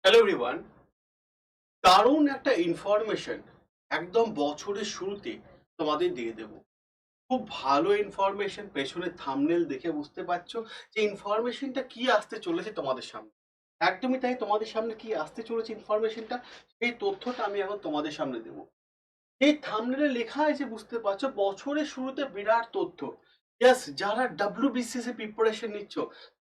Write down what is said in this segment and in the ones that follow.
Hello everyone, দারুণ একটা information একদম বছরের শুরুতে তোমাদের দিয়ে দেব। খুব ভালো ইনফরমেশন, পেছনে থাম্বনেল দেখে বুঝতে পারছো যে ইনফরমেশনটা কি আসতে চলেছে তোমাদের সামনে। একদমই তাই, তোমাদের সামনে কি আসতে চলেছে ইনফরমেশনটা, সেই তথ্যটা আমি এখন তোমাদের সামনে দেবো। এই থাম্বনেলে লেখা আছে, বুঝতে পারছো, বছরের শুরুতে বিরাট তথ্য। ইয়াস, যারা ডাব্লিউবিসিএস এ প্রিপারেশন নিচ্ছ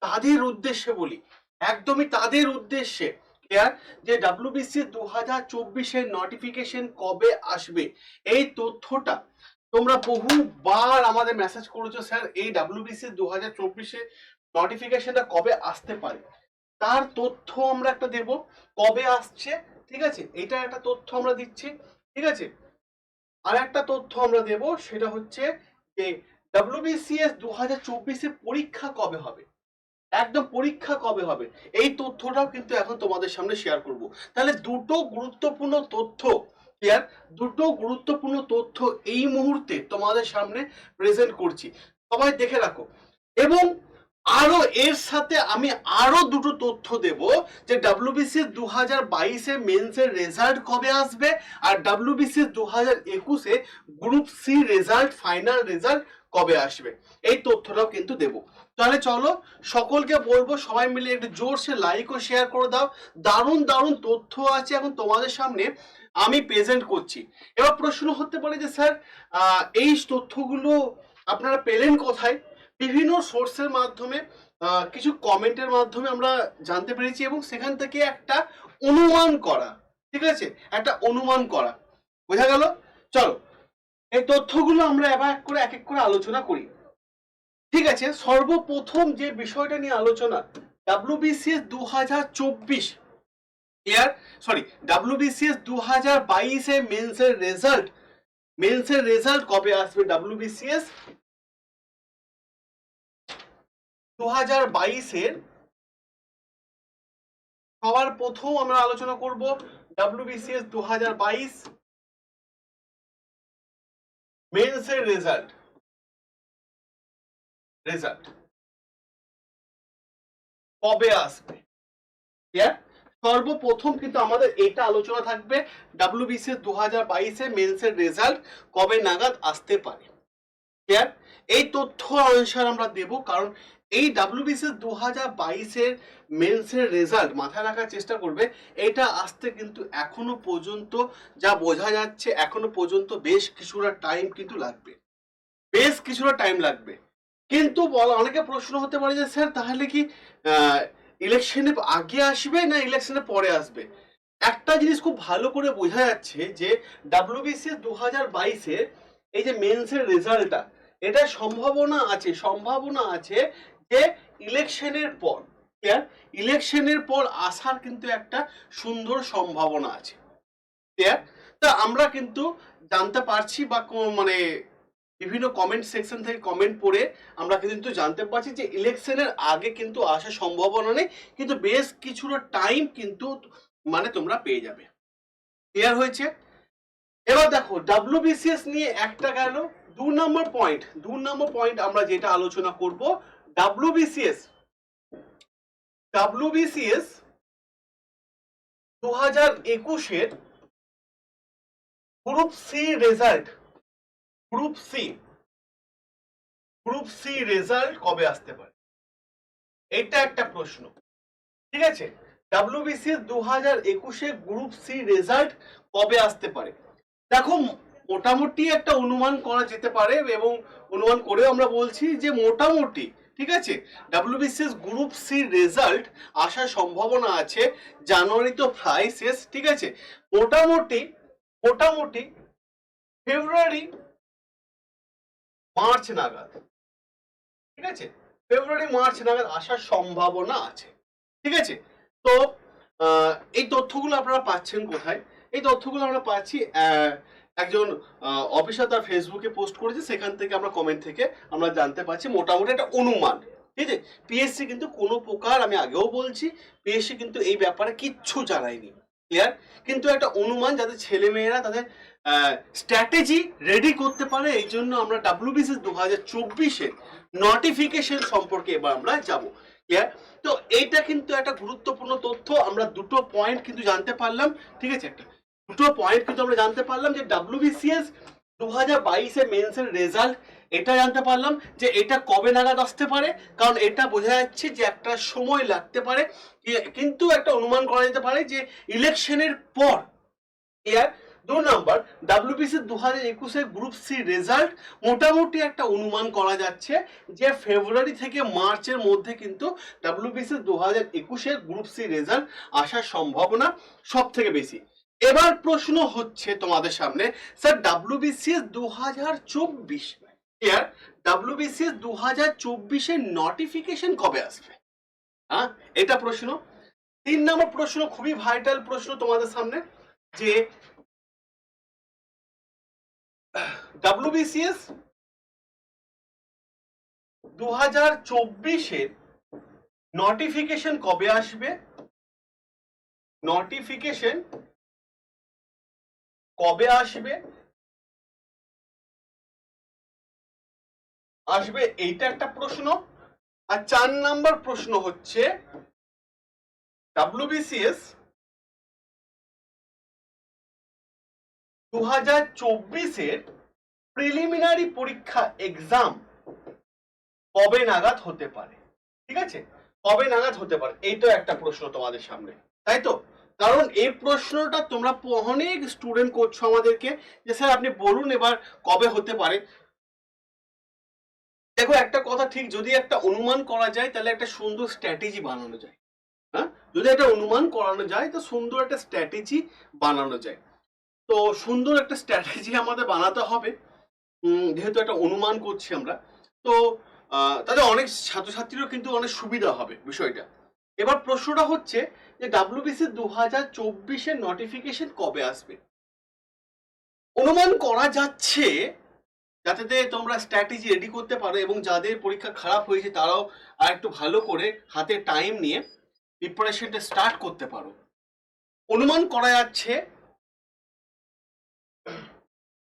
তাদের উদ্দেশ্যে বলি, একদমই তাদের উদ্দেশ্যে ক্লিয়ার, যে ডাব্লিউবিসিএস 2024-এর নোটিফিকেশন কবে আসবে এই তথ্যটা তোমরা বহুবার আমাদের মেসেজ করেছো, স্যার এই ডাব্লিউবিসিএস 2024-এ নোটিফিকেশনটা কবে আসতে পারে, তার তথ্য আমরা একটা দেব। কবে আসছে, ঠিক আছে, এটা একটা তথ্য আমরা দিচ্ছি, ঠিক আছে। আর একটা তথ্য আমরা দেব, সেটা হচ্ছে যে ডাব্লিউবিসিএস 2024-এ পরীক্ষা কবে হবে, একদম পরীক্ষা কবে হবে এই তথ্যটাও কিন্তু এখন তোমাদের সামনে শেয়ার করব। তাহলে দুটো গুরুত্বপূর্ণ তথ্য ক্লিয়ার, দুটো গুরুত্বপূর্ণ তথ্য এই মুহূর্তে তোমাদের সামনে প্রেজেন্ট করছি, সবাই দেখে রাখো। এবং আরো এর সাথে আমি আরো দুটো তথ্য দেব, যে ডাব্লিউবিসিএস 2022-এ মেন্সের রেজাল্ট কবে আসবে, আর ডাব্লিউবিসিএস 2021-এ group C result, final result কবে আসবে, এই তথ্যটাও কিন্তু দেব। তাহলে চলো, সকলকে বলবো সবাই মিলে একটু জোরসে লাইক ও শেয়ার করে দাও। দারুণ দারুণ তথ্য আছে এখন তোমাদের সামনে আমি প্রেজেন্ট করছি। এবার প্রশ্ন হতে পারে যে স্যার এই তথ্যগুলো আপনারা পেলেন কোথায়? বিভিন্ন সোর্সের মাধ্যমে, কিছু কমেন্টের মাধ্যমে আমরা জানতে পেরেছি, এবং সেখান থেকে একটা অনুমান করা, ঠিক আছে, একটা অনুমান করা, বোঝা গেল। চলো এই তথ্যগুলো আমরা এবার এক এক করে আলোচনা করি। ঠিক আছে, সর্বপ্রথম যে বিষয়টা নিয়ে আলোচনা, ডাব্লিউবিসিএস 2024 ইয়ার, সরি, ডাব্লিউবিসিএস 2022-এ মেন্সের রেজাল্ট কবে আসবে, ডাব্লিউবিসিএস 2022-এর সবার প্রথম আমরা আলোচনা করব ডাব্লিউবিসিএস 2022 মেন্সের রেজাল্ট কবে আসবে। সর্বপ্রথম কিন্তু আমাদের এটা আলোচনা থাকবে, ডাব্লিউবিসিএস 2022-এ মেন্সের রেজাল্ট কবে নাগাদ আসতে পারে। ক্লিয়ার, এই তথ্য আনসার আমরা দেব, কারণ এই ডাব্লিউবিসিএস 2022-এর মেন্সের রেজাল্ট মাথায় রাখার চেষ্টা করবে। এটা আসতে কিন্তু এখনো পর্যন্ত যা বোঝা যাচ্ছে, এখনো পর্যন্ত বেশ কিছুটা টাইম কিন্তু লাগবে, বেশ কিছুটা টাইম লাগবে। কিন্তু অনেকে প্রশ্ন হতে পারে যে স্যার তাহলে কি ইলেকশনে আগে আসবে না ইলেকশনে পরে আসবে? একটা জিনিস খুব ভালো করে বোঝা যাচ্ছে যে ডাব্লিউবিসিএস 2022-এর এই যে মেন্সের রেজাল্টটা, এটা সম্ভাবনা আছে যে ইলেকশনের পর, ইলেকশনের পর আসার কিন্তু একটা সুন্দর সম্ভাবনা আছে। তা আমরা কিন্তু জানতে পারছি, বা মানে বিভিন্ন কমেন্ট সেকশন থেকে কমেন্ট পড়ে আমরা কিন্তু জানতে পারছি যে ইলেকশনের আগে কিন্তু আসার সম্ভাবনা নেই, কিন্তু বেশ কিছুটা টাইম কিন্তু মানে তোমরা পেয়ে যাবে। ক্লিয়ার হয়েছে? এবার দেখো ডাব্লিউবিসিএস নিয়ে একটা গেল। দু নম্বর পয়েন্ট আমরা যেটা আলোচনা করব, ডাব্লিউবিসিএস 2021-এর group C result, group C result কবে আসতে পারে, এটা একটা প্রশ্ন। ঠিক আছে, ডাব্লিউবিসিএস 2021-এ গ্রুপ সি রেজাল্ট কবে আসতে পারে? দেখো মোটামুটি একটা অনুমান করা যেতে পারে, এবং অনুমান করেও আমরা বলছি যে মোটামুটি, ঠিক আছে, ডাব্লিউবিসিএস গ্রুপ সি রেজাল্ট আসার সম্ভাবনা আছে। জানুয়ারি তো প্রায় শেষ, ঠিক আছে, মোটামুটি ফেব্রুয়ারি মার্চ নাগাদ, ঠিক আছে, ফেব্রুয়ারি মার্চ নাগাদ আসার সম্ভাবনা আছে। ঠিক আছে, তো এই তথ্যগুলো আপনারা পাচ্ছেন কোথায়? এই তথ্যগুলো আমরা পাচ্ছি, একজন অফিসার তার ফেসবুকে পোস্ট করেছে, সেখান থেকে আমরা কমেন্ট থেকে আমরা জানতে পারছি মোটামুটি একটা অনুমান। ঠিক আছে, পিএসসি কিন্তু কোনো প্রকার, আমি আগেও বলছি, পিএসসি কিন্তু এই ব্যাপারে কিচ্ছু জানায়নি, ক্লিয়ার, কিন্তু একটা অনুমান যাতে ছেলে মেয়েরা তাদের স্ট্র্যাটেজি রেডি করতে পারে, এই জন্য আমরা ডাব্লিউবিসিএস 2024-এর নোটিফিকেশন সম্পর্কে এবার আমরা যাব। ক্লিয়ার? তো এইটা কিন্তু একটা গুরুত্বপূর্ণ তথ্য, আমরা দুটো পয়েন্ট কিন্তু জানতে পারলাম, ঠিক আছে? দুটো পয়েন্ট কিন্তু আমরা জানতে পারলাম যে WBCS 2022 মেন্সের রেজাল্ট, এটা জানতে পারলাম যে এটা কবে নাগাদ আসতে পারে, কারণ এটা বোঝা যাচ্ছে যে একটা সময় লাগতে পারে, কিন্তু একটা অনুমান করা যেতে পারে যে ইলেকশনের পর। Clear? 2 number, WBC 2021 group C result মোটামুটি একটা অনুমান করা যাচ্ছে যে ফেব্রুয়ারি থেকে মার্চের মধ্যে কিন্তু WBC 2021 গ্রুপ সি রেজাল্ট আসার সম্ভাবনা সব থেকে বেশি। এবার প্রশ্ন হচ্ছে তোমাদের সামনে, স্যার WBCS 2024, ক্লিয়ার, WBCS 2024 এর নোটিফিকেশন কবে আসবে? হ্যাঁ, এটা প্রশ্ন। 3 নম্বর প্রশ্ন, খুবই ভাইটাল প্রশ্ন তোমাদের সামনে, যে WBCS 2024 এর নোটিফিকেশন কবে আসবে? নোটিফিকেশন কবে আসবে? এইটা একটা প্রশ্ন। আর 4 নাম্বার প্রশ্ন হচ্ছে WBCS 2024 এর প্রিলিমিনারি পরীক্ষা এক্সাম কবে নাগাদ হতে পারে? ঠিক আছে, কবে নাগাদ হতে পারে, এইটা একটা প্রশ্ন তোমাদের সামনে, তাই তো? কারণ এই প্রশ্নটা তোমরা অনেক স্টুডেন্ট করছো আমাদেরকে যে স্যার আপনি বলুন এবার কবে হতে পারে। দেখো একটা কথা ঠিক, যদি একটা অনুমান করা যায় তাহলে একটা সুন্দর স্ট্র্যাটেজি বানানো যায়। হ্যাঁ, যদি একটা অনুমান করানো যায় তো সুন্দর একটা স্ট্র্যাটেজি বানানো যায়। তো সুন্দর একটা স্ট্র্যাটেজি আমাদের বানাতে হবে, যেহেতু একটা অনুমান করছি আমরা। তো তাদের অনেক ছাত্রছাত্রীরও কিন্তু অনেক সুবিধা হবে বিষয়টা। এবার প্রশ্নটা হচ্ছে যে WBC 2024 এর নোটিফিকেশন কবে আসবে? অনুমান করা যাচ্ছে, যাতে তোমরা স্ট্র্যাটেজি রেডি করতে পারো এবং যাদের পরীক্ষা খারাপ হয়েছে তারাও আর একটু ভালো করে হাতে টাইম নিয়ে প্রিপারেশনটা স্টার্ট করতে পারো। অনুমান করা যাচ্ছে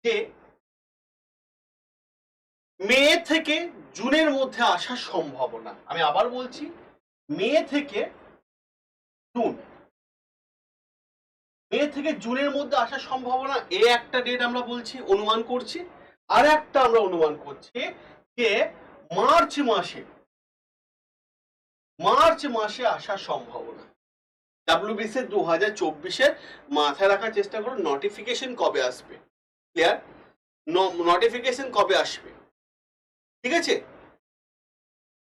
যে মে থেকে জুনের মধ্যে আসার সম্ভাবনা। আমি আবার বলছি, মে থেকে জুনের মধ্যে আসার সম্ভাবনা, একটা ডেট আমরা বলছি, অনুমান করছি। আর একটা আমরা অনুমান করছি যে মার্চ মাসে আসার সম্ভাবনা। WBC 2024 মাথায় রাখার চেষ্টা করো নোটিফিকেশন কবে আসবে। ক্লিয়ার? নোটিফিকেশন কবে আসবে, ঠিক আছে?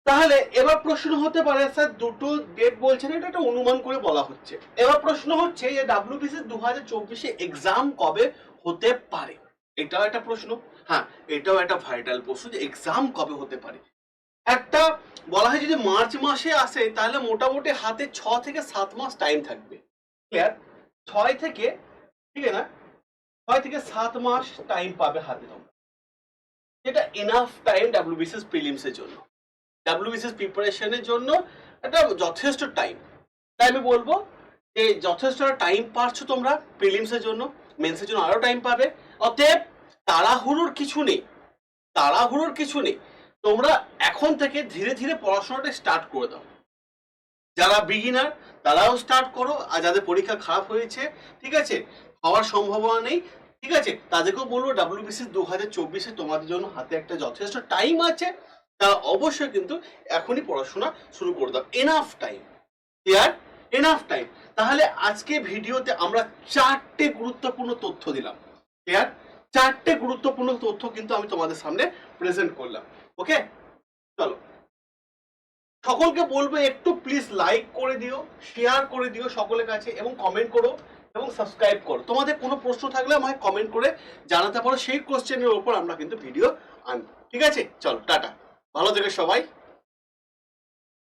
তাহলে এবার প্রশ্ন হতে পারে স্যার দুটো ডেট বলছেন, এটা একটা অনুমান করে বলা হচ্ছে। এবার প্রশ্ন হচ্ছে যে WBC 2024 এক্সাম কবে হতে পারে, এটাও একটা প্রশ্ন। হ্যাঁ, এটাও একটা ভাইটাল প্রশ্ন যে এক্সাম কবে হতে পারে। একটা বলা হয় যদি মার্চ মাসে আসে তাহলে মোটামুটি হাতে 6 থেকে 7 মাস টাইম থাকবে। ক্লিয়ার? 6 থেকে, ঠিক আছে না, 6 থেকে 7 মাস টাইম পাবে হাতে তোমরা, যেটা এনাফ টাইম WBCS প্রিলিমস এর জন্য, WBCS প্রিপারেশনের জন্য একটা যথেষ্ট টাইম। তাই আমি বলবো যে যথেষ্ট টাইম পাচ্ছ তোমরা প্রিলিমসের জন্য, মেন্সের জন্য আরো টাইম পাবে। অতএব তাড়াহুড়োর কিছু নেই, তোমরা এখন থেকে ধীরে ধীরে পড়াশোনাটা স্টার্ট করে দাও। যারা বিগিনার তারাও স্টার্ট করো, আর যাদের পরীক্ষা খারাপ হয়েছে, ঠিক আছে, হওয়ার সম্ভাবনা নেই, ঠিক আছে, তাদেরকেও বলবো WBC 2024 তোমাদের জন্য হাতে একটা যথেষ্ট টাইম আছে, তারা অবশ্যই কিন্তু এখনই পড়াশোনা শুরু করে দাও। Enough time. Clear? Enough time. তাহলে আজকে ভিডিওতে আমরা 4টে গুরুত্বপূর্ণ তথ্য দিলাম। ক্লিয়ার? 4টে গুরুত্বপূর্ণ তথ্য কিন্তু আমি তোমাদের সামনে প্রেজেন্ট করলাম। ওকে, চলো, সকলকে বলবো একটু প্লিজ লাইক করে দিও, শেয়ার করে দিও সকলের কাছে, এবং কমেন্ট করো এবং সাবস্ক্রাইব করো। তোমাদের কোনো প্রশ্ন থাকলে আমাকে কমেন্ট করে জানাতে পারো, সেই কোশ্চেনের উপর আমরা কিন্তু ভিডিও আনবো। ঠিক আছে, চলো টাটা, ভালো থেকো সবাই।